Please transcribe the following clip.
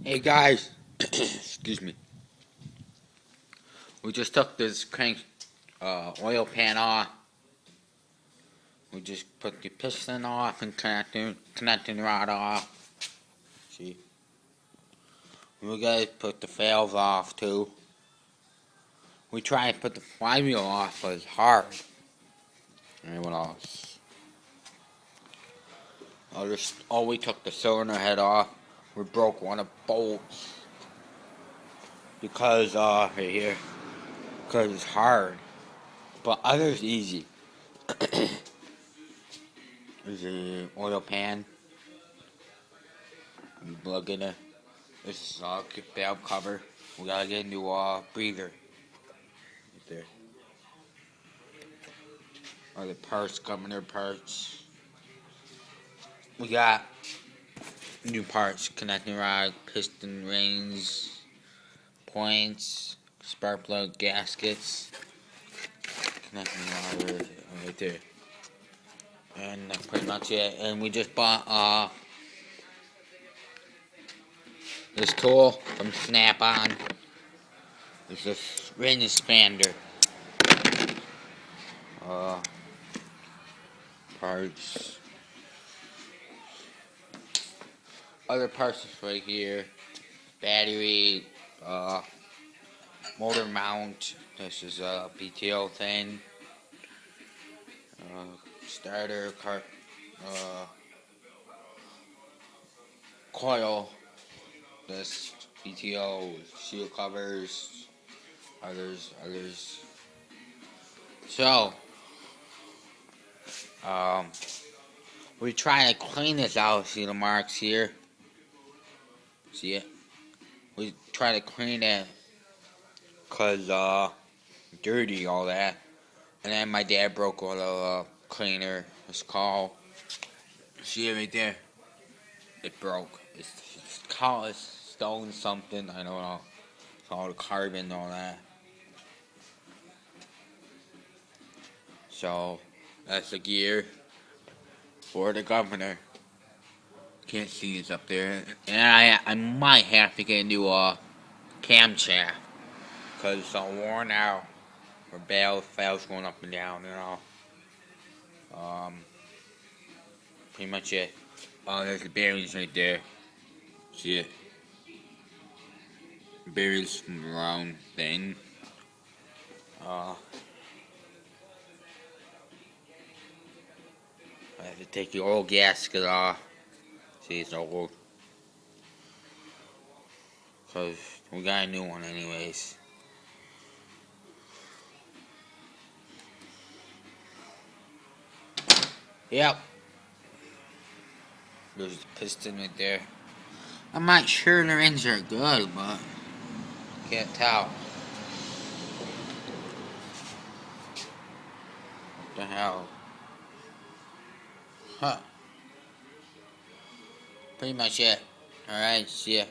Hey guys, excuse me. We just took this crank oil pan off. We just put the piston off and connecting rod off. See, we gotta put the valve off too. We tried to put the flywheel off, but it's hard. And what else? We took the cylinder head off. We broke one of the bolts because right here, because it's hard. But others easy. There's the oil pan. You plug in it. This is valve cover. We gotta get a new breather. Right there. Other parts, governor parts. We got new parts, connecting rod, piston rings, points, spark plug gaskets, connecting rod right there. And that's pretty much it. And we just bought this tool from Snap-on. It's this ring expander. Parts. Other parts is right here. Battery, motor mount. This is a PTO thing. Starter, coil. This PTO, shield covers. Others. So, we trying to clean this out. See the marks here? See it? We try to clean it because dirty, all that. And then my dad broke a little cleaner. It's called, see it right there? It broke. It's called, it's stone something, I don't know. It's all the carbon and all that. So, that's the gear for the governor. Can't see it's up there. And I might have to get a new camshaft. Because it's all worn out. Or valves going up and down, you know. Pretty much it. There's the bearings right there. See it? Bearings from the round thing. I have to take the old gasket off. See, it's old. Because we got a new one anyways. Yep. There's the piston right there. I'm not sure the rings are good, but can't tell. What the hell? Huh. Pretty much it. Alright, see ya.